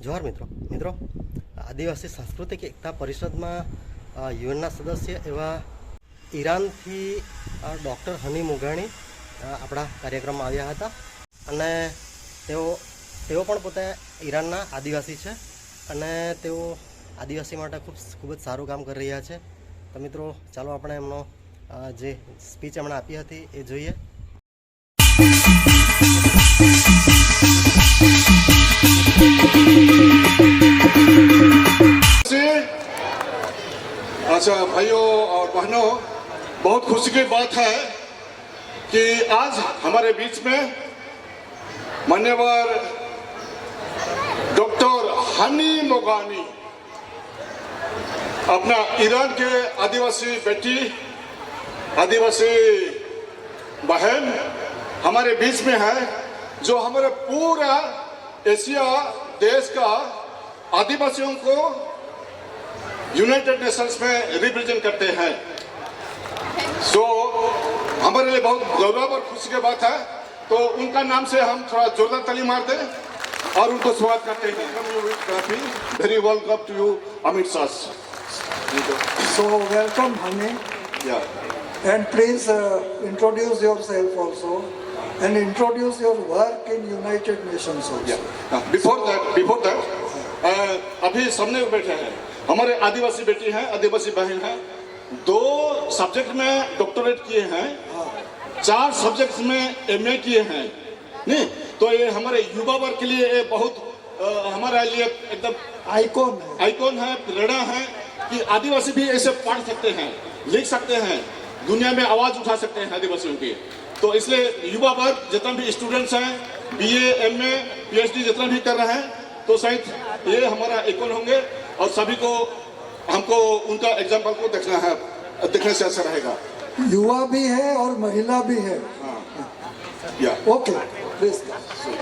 जोहार मित्रों आदिवासी सांस्कृतिक एकता परिषद में यूएनना सदस्य एवं ईरान थी डॉक्टर हनी मुगाणी अपना कार्यक्रम में आव्या हता अने तेओ पण पोते ईरानना आदिवासी छे अने तेओ आदिवासी माटे खूब ज सारुं काम करी रह्या छे। तो मित्रों चालो आपणे एमनो जे स्पीच एमणे आपी हती ए जोईए। अच्छा भाइयों और बहनों, बहुत खुशी की बात है कि आज हमारे बीच में मान्यवर डॉक्टर हनी मुगानी अपना ईरान के आदिवासी बेटी, आदिवासी बहन हमारे बीच में है, जो हमारे पूरा एशिया देश का आदिवासियों को यूनाइटेड नेशंस में रिप्रेजेंट करते हैं। हमारे लिए बहुत गौरव और खुशी की बात है। तो उनका नाम से हम थोड़ा जोरदार ताली मार दें और उनको स्वागत करते हैं। Very welcome to you Amit सास। So welcome Hani. Yeah. And please introduce yourself also and introduce your work in United Nations also. Yeah. Before that, अभी सामने बैठे हैं हमारे आदिवासी बेटी हैं, आदिवासी बहन हैं, 2 सब्जेक्ट में डॉक्टरेट किए हैं, 4 सब्जेक्ट्स में एमए किए हैं। नहीं तो ये हमारे युवा वर्ग के लिए ये बहुत हमारे लिए एकदम आइकॉन है, प्रेरणा है कि आदिवासी भी ऐसे पढ़ सकते हैं, लिख सकते हैं, दुनिया में आवाज उठा सकते हैं आदिवासियों की। तो इसलिए युवा वर्ग जितना भी स्टूडेंट्स हैं, बीए, एमए, पीएचडी जितना भी कर रहे हैं, तो शायद ये हमारा आइकॉन होंगे और सभी को हमको उनका एग्जाम्पल को देखने से अच्छा रहेगा। युवा भी है और महिला भी है। Okay please.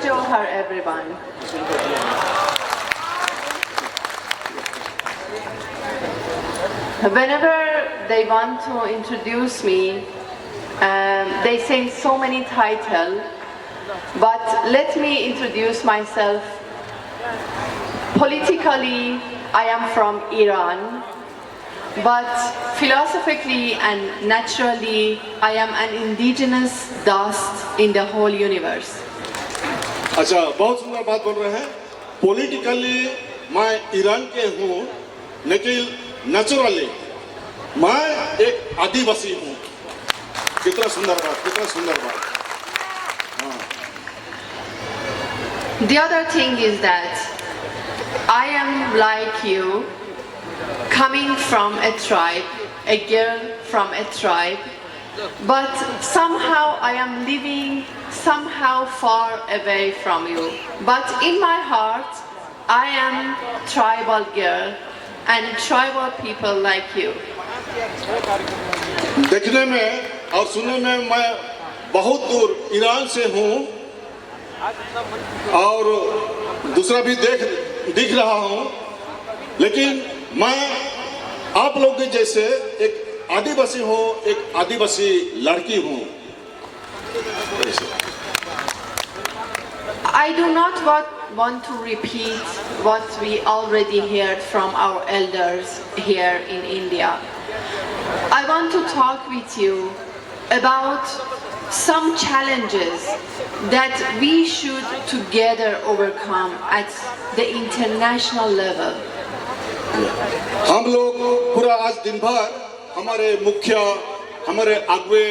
Johar everyone. Whenever they want to introduce me, they say so many titles, but let me introduce myself. Politically, I am from Iran, but philosophically and naturally, I am an indigenous dust in the whole universe. अच्छा, बहुत सुंदर बात बोल रहे हैं। Politically मैं Iran के हूँ, लेकिन नेचुरली मैं एक आदिवासी हूँ। कितना सुंदर बात, कितना सुंदर बात। The other thing is that I am like you, coming from a tribe, a girl from a tribe, but somehow I am living somehow far away from you. But in my heart, I am tribal girl and tribal people like you. देखने में और सुनने में मैं बहुत दूर Iran से हूँ और दूसरा भी दिख रहा हूँ, लेकिन मैं आप लोग के जैसे एक आदिवासी हूँ, एक आदिवासी लड़की हूँ। I do not want to repeat what we already heard from our elders here in India. I want to talk with you about some challenges that we should together overcome at the international level. हम लोग पूरा आज दिन भर हमारे मुखिया, हमारे आगवे,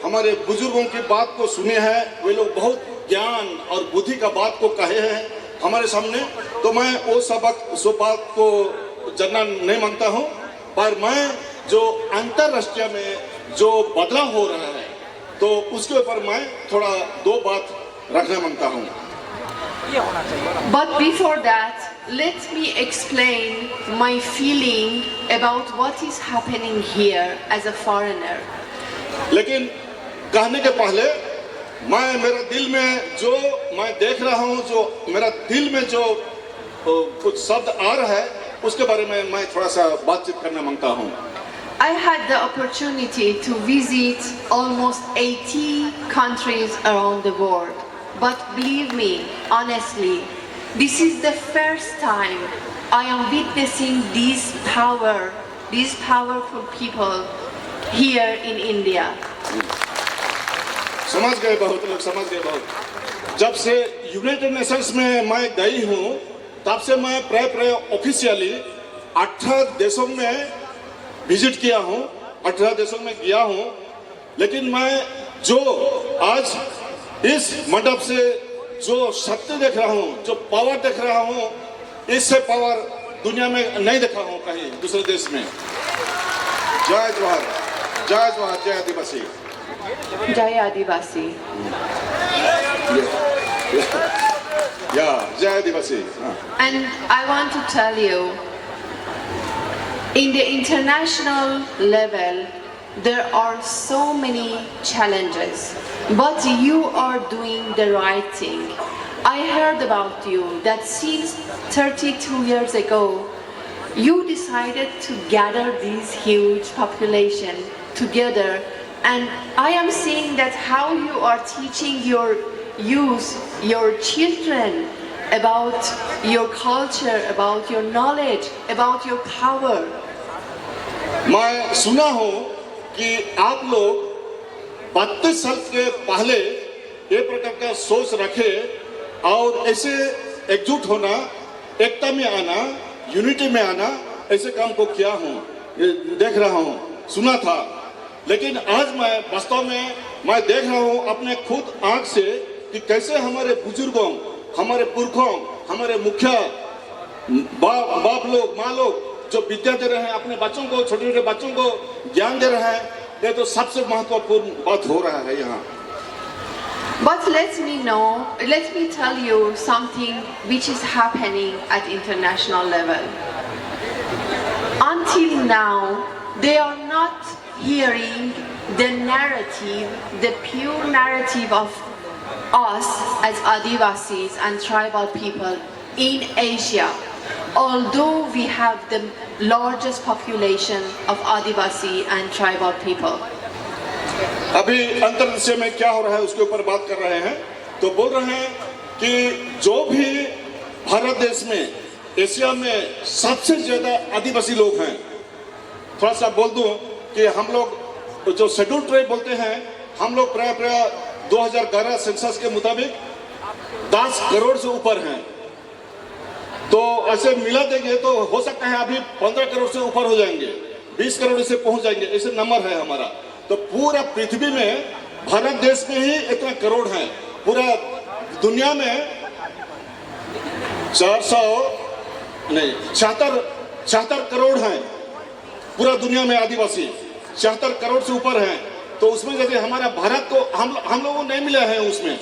हमारे बुजुर्गों की बात को सुने हैं। वे लोग बहुत ज्ञान और बुद्धि का बात को कहे हैं हमारे सामने। तो मैं वो बात को जानना नहीं मांगता हूँ, पर मैं जो अंतरराष्ट्रीय में जो बदलाव हो रहा है, तो उसके ऊपर मैं थोड़ा 2 बात रखना मांगता हूँ। But before that, let me explain my feeling about what is happening here as a foreigner. लेकिन कहने के पहले मेरे दिल में जो मैं देख रहा हूँ, जो मेरा दिल में जो कुछ शब्द आ रहा है, उसके बारे में मैं थोड़ा सा बातचीत करना मांगता हूँ। I had the opportunity to visit almost 80 countries around the world. But believe me, honestly, This is the first time I am witnessing these powerful people here in India. समझ गए बहुत लोग, समझ गए बहुत। जब से यूनाइटेड नेशंस में मैं गई हूँ तब से मैं प्राय ऑफिशियली 18 देशों में विजिट किया हूँ, 18 देशों में गया हूँ। लेकिन मैं जो आज इस मंडप से जो शक्ति देख रहा हूँ, जो पावर देख रहा हूँ, इससे पावर दुनिया में नहीं देखा हूँ कहीं दूसरे देश में। जय जवाहर, जय जवाहर, जय आदिवासी। Jai Adivasi. या जय आदिवासी। And I want to tell you, in the international level, there are so many challenges, but you are doing the right thing. I heard about you that since 32 years ago, you decided to gather this huge population together, and I am seeing that how you are teaching your youth, your children, about your culture, about your knowledge, about your power. मैं सुना हूँ कि आप लोग 32 साल के पहले ये प्रकार का सोच रखे और ऐसे एकजुट होना, एकता में आना, यूनिटी में आना, ऐसे काम को किया हूँ, देख रहा हूँ, सुना था। लेकिन आज मैं वास्तव में मैं देख रहा हूँ अपने खुद आंख से कि कैसे हमारे बुजुर्गों, हमारे पुरखों, हमारे मुखिया बाप लोग, माँ लोग जो विद्या दे रहे हैं अपने बच्चों को, छोटे छोटे बच्चों को ज्ञान दे रहे हैं, ये तो सबसे महत्वपूर्ण बात हो रहा है यहाँ। But let me tell you something which is happening at international level. Until now, they are not hearing the narrative, the pure narrative of us as Adivasis and tribal people in Asia. Although we have the largest population of Adivasi and tribal people. अभी अंतर्देशीय में क्या हो रहा है उसके ऊपर बात कर रहे हैं, तो बोल रहे हैं कि जो भी भारत देश में, एशिया में सबसे ज्यादा आदिवासी लोग हैं। थोड़ा सा बोल दूं कि हम लोग जो शेड्यूल ट्राइब बोलते हैं, हम लोग प्राय 2011 सेंसस के मुताबिक 10 करोड़ से ऊपर हैं। तो ऐसे मिला देंगे तो हो सकता है अभी 15 करोड़ से ऊपर हो जाएंगे, 20 करोड़ से पहुंच जाएंगे, ऐसे नंबर है हमारा। तो पूरा पृथ्वी में भारत देश में ही इतना करोड़ है, पूरा दुनिया में 76 करोड़ हैं पूरा दुनिया में आदिवासी, 76 करोड़ से ऊपर हैं। तो उसमें यदि हमारा भारत को हम लोगों को नहीं मिला है, उसमें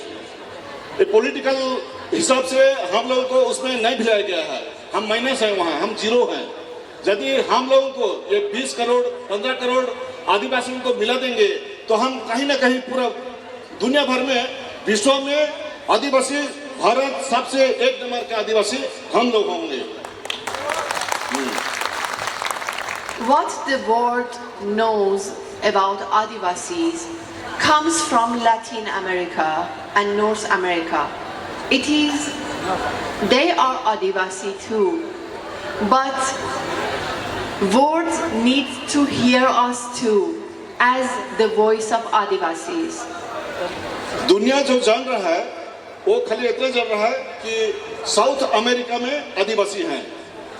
पॉलिटिकल हिसाब से हम लोगों को उसमें नहीं मिलाया गया है, हम माइनस हैं वहाँ, हम जीरो हैं। यदि हम लोगों को ये 20 करोड़ 15 करोड़ आदिवासियों को मिला देंगे तो हम कहीं ना कहीं पूरा दुनिया भर में, विश्व में आदिवासी, भारत सबसे एक नंबर के आदिवासी हम लोग होंगे। What the world knows about Adivasis comes from Latin America and North America. They are Adivasi too, but world needs to hear us too as the voice of Adivasis. दुनिया जो जान रहा है वो खाली इतना जान रहा है कि साउथ अमेरिका में आदिवासी हैं,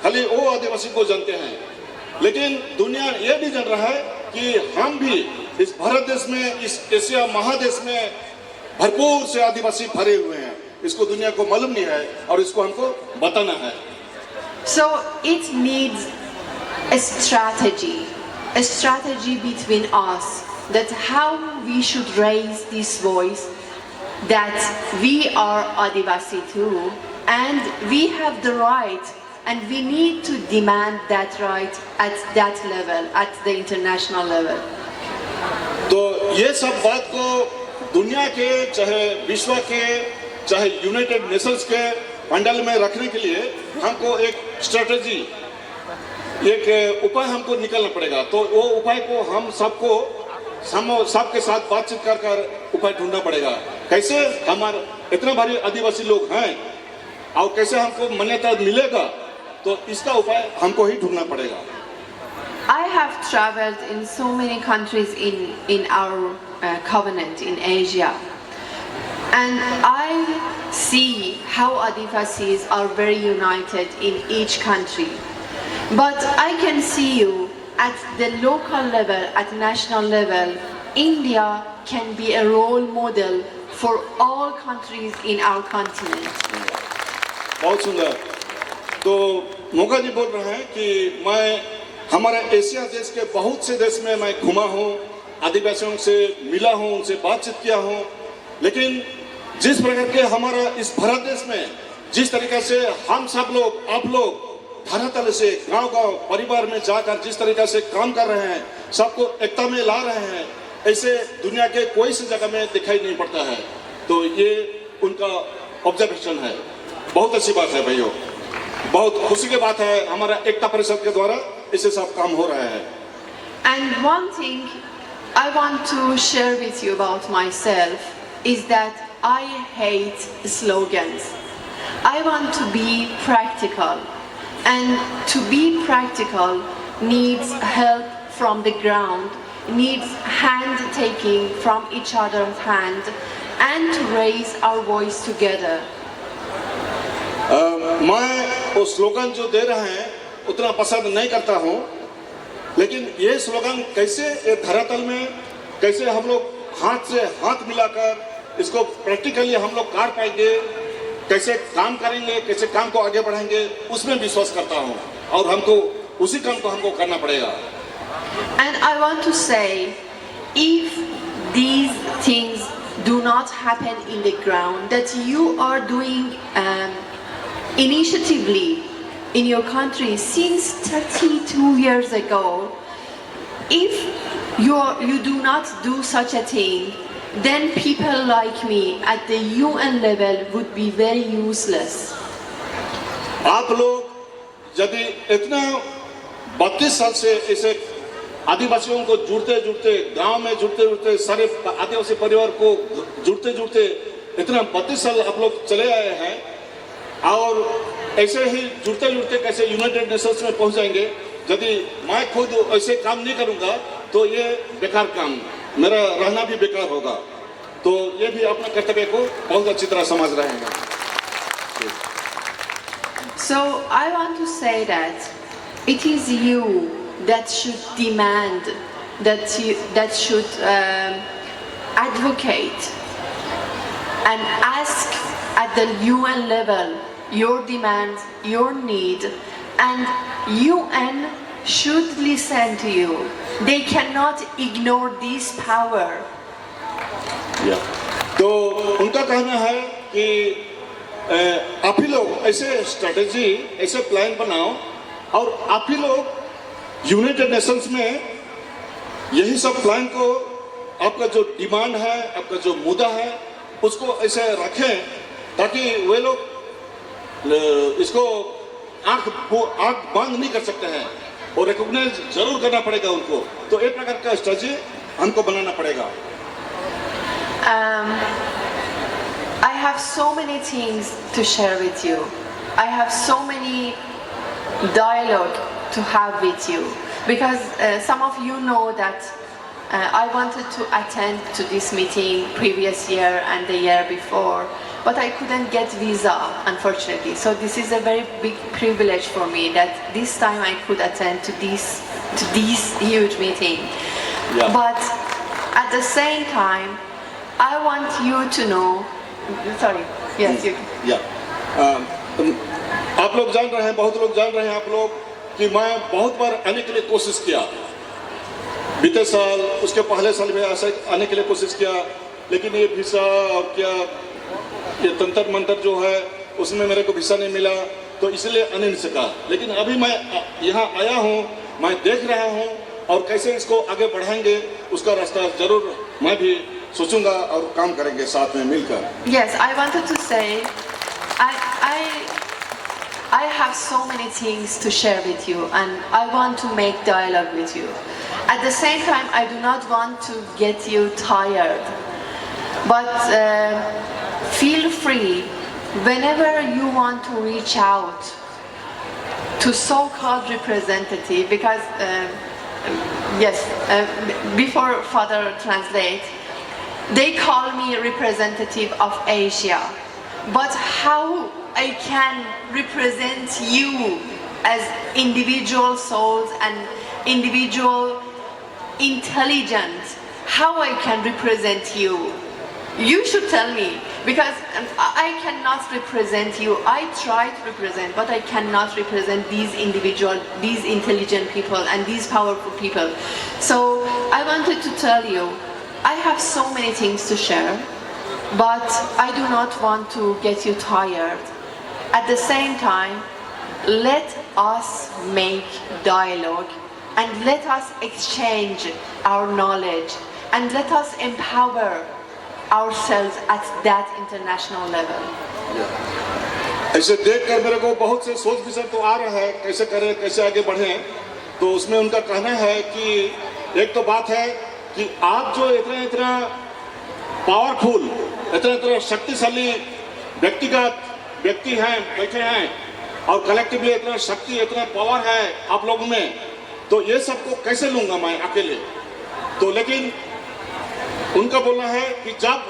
खाली वो आदिवासी को जानते हैं। लेकिन दुनिया ये भी जान रहा है कि हम भी इस भारत देश में, इस एशिया महादेश में भरपूर से आदिवासी भरे हुए हैं। इसको दुनिया को मालूम नहीं है और इसको हमको बताना है। So it needs a strategy between us, that how we should raise this voice, that we are Adivasi too, and we have the right, and we need to demand that right at that level, at the international level. तो ये सब बात को दुनिया के, चाहे विश्व के, चाहे यूनाइटेड नेशंस के पंडाल में रखने के लिए हमको एक स्ट्रेटजी, एक उपाय हमको निकालना पड़ेगा। तो वो उपाय को हम सबके साथ बातचीत कर उपाय ढूंढना पड़ेगा। कैसे? हमारे इतना भारी आदिवासी लोग हैं, और कैसे हमको मान्यता मिलेगा, तो इसका उपाय हमको ही ढूंढना पड़ेगा। I have traveled in so many countries in our covenant in Asia, and I see how Adivasis are very united in each country. But I can see you at the local level, at national level, India can be a role model for all countries in our continent. बहुत सुंदर। तो मोगा जी बोल रहे हैं कि मैं हमारे Asia देश के बहुत से देश में मैं घुमा हूँ, आदिवासियों से मिला हूँ, उनसे बातचीत किया हूँ, लेकिन जिस प्रकार के हमारा इस भारत देश में जिस तरीके से हम सब लोग, आप लोग धरातल से गांव-गांव परिवार में जाकर जिस तरीके से काम कर रहे हैं, सबको एकता में ला रहे हैं, ऐसे दुनिया के कोई सी जगह में दिखाई नहीं पड़ता है। तो ये उनका ऑब्जर्वेशन है। बहुत अच्छी बात है भाइयों, बहुत खुशी की बात है। हमारा एकता परिषद के द्वारा इसे सब काम हो रहा है। And one thing I want to share with you about myself is that I hate slogans. I want to be practical, and to be practical needs help from the ground, needs hand taking from each other's hand, and to raise our voice together. मैं वो slogan जो दे रहे हैं उतना पसंद नहीं करता हूँ, लेकिन ये स्लोगन कैसे ये धरातल में कैसे हम लोग हाथ से हाथ मिलाकर इसको प्रैक्टिकली हम लोग कर पाएंगे, कैसे काम करेंगे, कैसे काम को आगे बढ़ाएंगे, उसमें विश्वास करता हूँ और हमको उसी काम को हमको करना पड़ेगा। And I want to say, if these things do not happen in the ground, that you are doing initiatively in your country since 32 years ago, if you do not do such a thing, then people like me at the UN level would be very useless. आप लोग यदि इतना 32 साल से ऐसे आदिवासियों को जुड़ते जुड़ते, गांव में जुड़ते जुड़ते, सारे आदिवासी परिवार को जुड़ते जुड़ते इतना 32 साल आप लोग चले आए हैं, और ऐसे ही जुड़ते जुड़ते कैसे यूनाइटेड नेशंस में पहुंच जाएंगे। यदि मैं खुद ऐसे काम नहीं करूंगा तो ये बेकार काम, मेरा रहना भी बेकार होगा। तो ये भी अपने कर्तव्य को बहुत अच्छी तरह समझ रहे हैं। So I want to say that it is you that should demand, that should advocate and ask at the UN level your demands, your need, and UN should listen to you. They cannot ignore this power. तो उनका कहना है कि आप ही लोग ऐसे strategy, ऐसे plan बनाओ, और आप ही लोग यूनाइटेड नेशंस में यही सब प्लान को, आपका जो डिमांड है, आपका जो मुद्दा है, उसको ऐसे रखें ताकि वे लोग इसको आंख बंद नहीं कर सकते हैं और रिकॉग्नाइज जरूर करना पड़ेगा उनको। तो एक प्रकार का स्ट्रेटेजी हमको बनाना पड़ेगा। I have so many things to share with you. I have so many dialogue to have with you, because some of you know that I wanted to attend to this meeting previous year and the year before, but I couldn't get visa, unfortunately. So this is a very big privilege for me that this time I could attend to this huge meeting. Yeah. But at the same time, I want you to know. Sorry. Yes, you. आप लोग जान रहे हैं, बहुत लोग जान रहे हैं आप लोग, कि मैं बहुत बार आने के लिए कोशिश किया। बीते साल, उसके पहले साल भी ऐसे आने के लिए कोशिश किया, लेकिन ये वीसा और क्या ये तंत्र मंत्र जो है उसमें मेरे को वीसा नहीं मिला, तो इसलिए आने नहीं सका। लेकिन अभी मैं यहाँ आया हूँ, मैं देख रहा हूँ, और कैसे इसको आगे बढ़ाएंगे उसका रास्ता जरूर मैं भी सोचूंगा और काम करेंगे साथ में मिलकर। Yes, I wanted to say, I have so many things to share with you, and I want to make dialogue with you. At the same time, I do not want to get you tired, but feel free whenever you want to reach out to so-called representative, because before Father translate, they call me representative of Asia, but how I can represent you as individual souls and individual intelligence, how I can represent you? You should tell me, because I cannot represent you. I try to represent, but I cannot represent these individual, these intelligent people and these powerful people. So I wanted to tell you, I have so many things to share, but I do not want to get you tired. At the same time, let us make dialogue and let us exchange our knowledge and let us empower ourselves at that international level. ऐसे देखकर मेरे को बहुत से सोच विचार तो आ रहा है, कैसे करें, कैसे आगे बढ़ें। तो उसमें उनका कहना है कि एक तो बात है कि आप जो इतना पावरफुल, इतना शक्तिशाली व्यक्ति हैं, बैठे हैं, और कलेक्टिवली इतना शक्ति, इतना पावर है आप लोगों में, तो ये सबको कैसे लूंगा मैं अकेले। तो लेकिन उनका बोलना है कि जब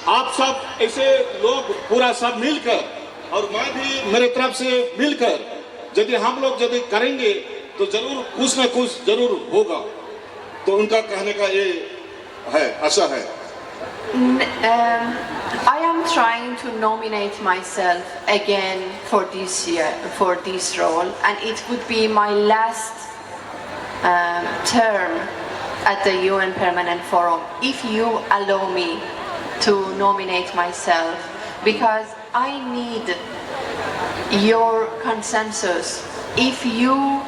आप सब ऐसे लोग पूरा सब मिलकर और मैं भी मेरे तरफ से मिलकर यदि हम लोग यदि करेंगे तो जरूर कुछ न कुछ जरूर होगा। तो उनका कहने का ये है, आशा है। I am trying to nominate myself again for this year, for this role, and it would be my last term at the UN Permanent Forum, if you allow me to nominate myself, because I need your consensus. If you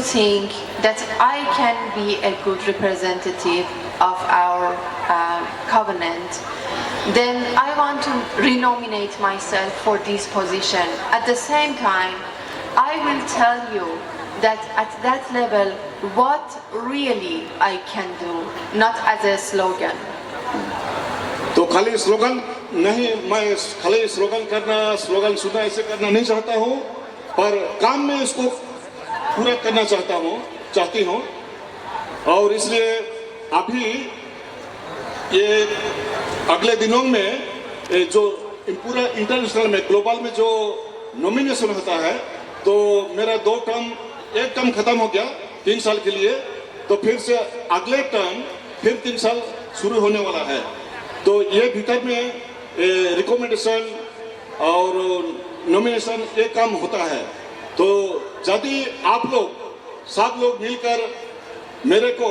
think that I can be a good representative of our covenant, then I want to renominate myself for this position. At the same time, I will tell you that at that level, what really I can do, not as a slogan. तो खाली slogan नहीं, मैं खाली slogan सुनना ऐसे करना नहीं चाहता हूँ, पर काम में इसको पूरा करना चाहती हूँ। और इसलिए अभी ये अगले दिनों में जो पूरा इंटरनेशनल में, ग्लोबल में जो नॉमिनेशन होता है, तो मेरा एक टर्म खत्म हो गया 3 साल के लिए, तो फिर से अगले टर्म फिर 3 साल शुरू होने वाला है। तो ये भीतर में रिकमेंडेशन और नॉमिनेशन ये काम होता है। तो यदि आप लोग 7 लोग मिलकर मेरे को,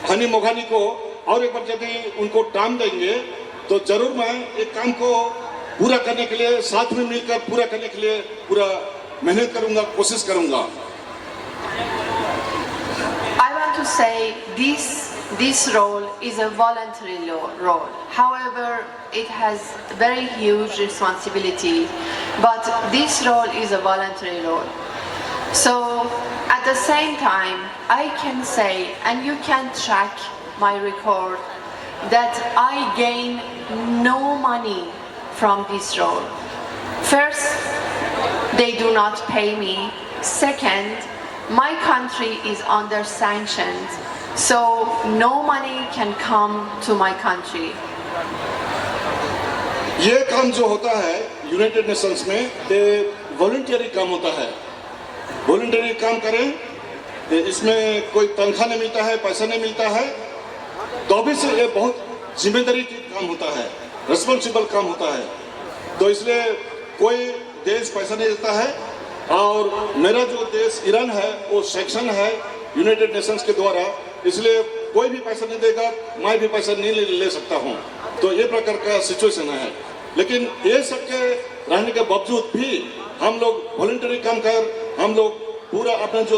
हनी मोघानी को, और एक बार यदि उनको टाइम देंगे तो जरूर मैं एक काम को पूरा करने के लिए, साथ में मिलकर पूरा करने के लिए पूरा मेहनत करूंगा, कोशिश करूंगा। I want to say this role is a voluntary role. However, it has very huge responsibility, but this role is a voluntary role. So at the same time, I can say, and you can track my record, that I gain no money from this role. First, they do not pay me. Second, my country is under sanctions, so no money can come to my country. ये काम जो होता है United Nations में, ये voluntary काम होता है। वॉलंटियरी काम करें, इसमें कोई तनख्वाह नहीं मिलता है, पैसा नहीं मिलता है, तो अभी से ये बहुत जिम्मेदारी की काम होता है, रिस्पॉन्सिबल काम होता है। तो इसलिए कोई देश पैसा नहीं देता है, और मेरा जो देश ईरान है वो सैंक्शन है यूनाइटेड नेशंस के द्वारा, इसलिए कोई भी पैसा नहीं देगा, मैं भी पैसा नहीं ले सकता हूँ। तो ये प्रकार का सिचुएशन है। लेकिन ये सबके रहने के बावजूद भी हम लोग वॉलंटरी काम कर, हम लोग पूरा अपना जो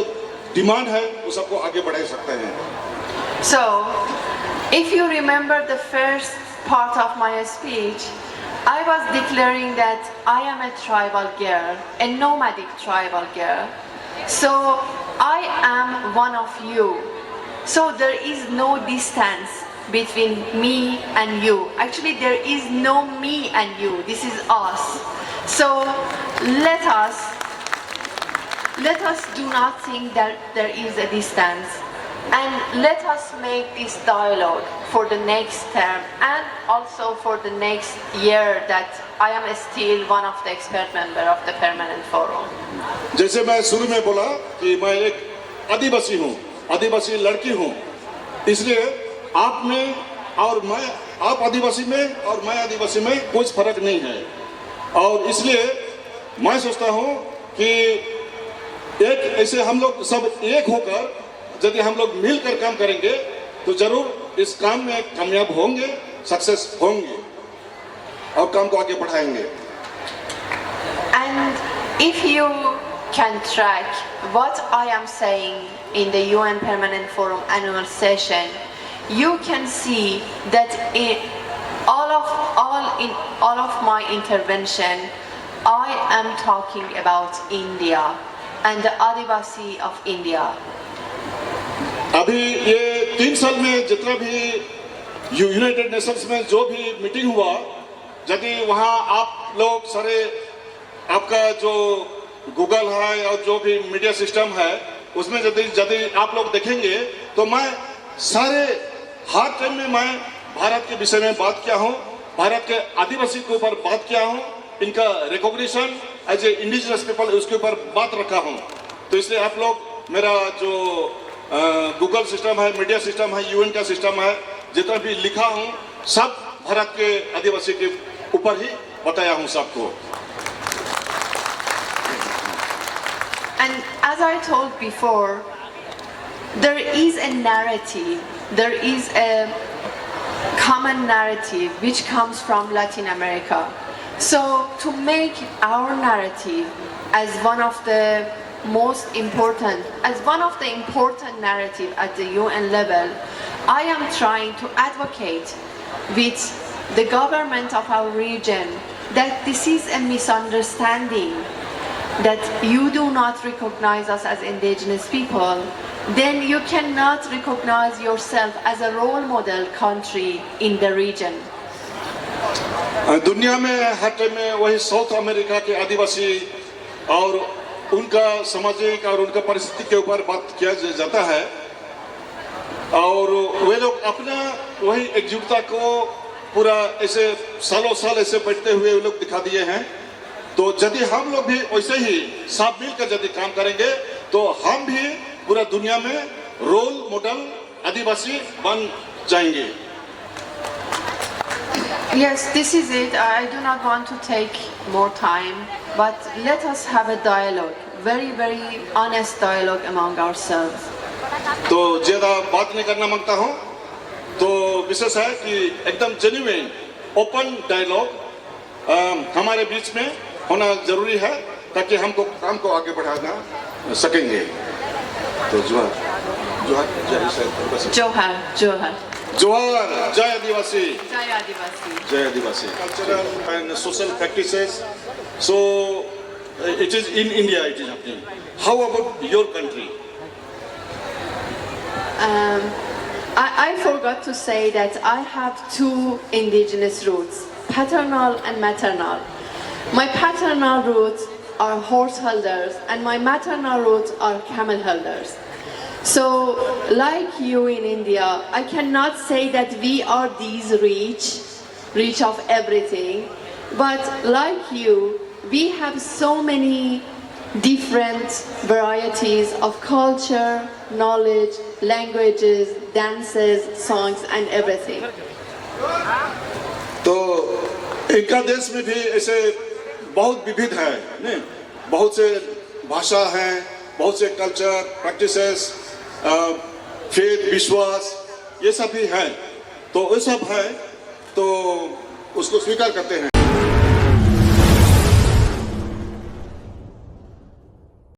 डिमांड है वो सबको आगे बढ़ा सकते हैं। So, if you remember the first part of my speech, I was declaring that I am a tribal girl, a nomadic tribal girl. So I am one of you. So there is no distance between me and you. Actually, there is no me and you. This is us. So let us do not think that there is a distance, and let us make this dialogue for the next term and also for the next year that I am still one of the expert member of the permanent forum. जैसे मैं शुरू में बोला कि मैं एक आदिवासी हूँ, आदिवासी लड़की हूँ, इसलिए आप में और मैं, आप आदिवासी में और मैं आदिवासी में कुछ फर्क नहीं है, और इसलिए मैं सोचता हूँ कि एक ऐसे हम लोग सब एक होकर यदि हम लोग मिलकर काम करेंगे तो जरूर इस काम में कामयाब होंगे, सक्सेस होंगे और काम को आगे बढ़ाएंगे. And if you can track what I am saying in the UN Permanent Forum annual session, you can see that in all of my intervention, I am talking about India and the Adivasi of India. अभी ये 3 साल में जितना भी United Nations में जो भी meeting हुआ, यदि वहाँ आप लोग सारे आपका जो गूगल है और जो भी मीडिया सिस्टम है उसमें यदि आप लोग देखेंगे तो मैं सारे हर टाइम में मैं भारत के विषय में बात किया हूँ, भारत के आदिवासी के ऊपर बात किया हूँ, इनका recognition as a indigenous people उसके ऊपर बात रखा हूँ. तो इसलिए आप लोग मेरा जो गूगल सिस्टम है, मीडिया सिस्टम है, यूएन का सिस्टम है, जितना भी लिखा हूँ सब भारत के आदिवासी के ऊपर ही बताया हूँ सबको. And as I told before, there is a narrative, there is a common narrative which comes from Latin America. So to make our narrative as one of the important narrative at the UN level, I am trying to advocate with the government of our region that this is a misunderstanding, that you do not recognize us as indigenous people, then you cannot recognize yourself as a role model country in the region. दुनिया में हर time में वही south America के आदिवासी और उनका सामाजिक और उनका परिस्थिति के ऊपर बात किया जाता है, और वे लोग अपना वही एकजुटता को पूरा ऐसे सालों साल ऐसे बैठते हुए वे लोग दिखा दिए हैं. तो यदि हम लोग भी वैसे ही साथ मिलकर यदि काम करेंगे तो हम भी पूरा दुनिया में रोल मॉडल आदिवासी बन जाएंगे. Yes, this is it. I do not want to take more time, but let us have a dialogue, very, very honest dialogue among ourselves. तो ज़्यादा बात नहीं करना मांगता हूँ, तो विशेष है कि एकदम जेन्युइन ओपन डायलॉग हमारे बीच में होना जरूरी है ताकि हमको काम को आगे बढ़ाना सकेंगे. तो Johar, Johar. जोहार, जय आदिवासी. Jai Adivasi. जय आदिवासी. Cultural and social practices. So it is in India it is happening. How about your country? I forgot to say that I have 2 indigenous roots, paternal and maternal. My paternal roots are horse holders and my maternal roots are camel holders. So, like you in India, I cannot say that we are these rich of everything, but like you, we have so many different varieties of culture, knowledge, languages, dances, songs, and everything. तो इनका देश में भी ऐसे बहुत विविध है, नहीं? बहुत से भाषा हैं, बहुत से कल्चर, प्रैक्टिसेस, फेथ, विश्वास, ये सब भी हैं. तो ये सब है तो उसको स्वीकार करते हैं.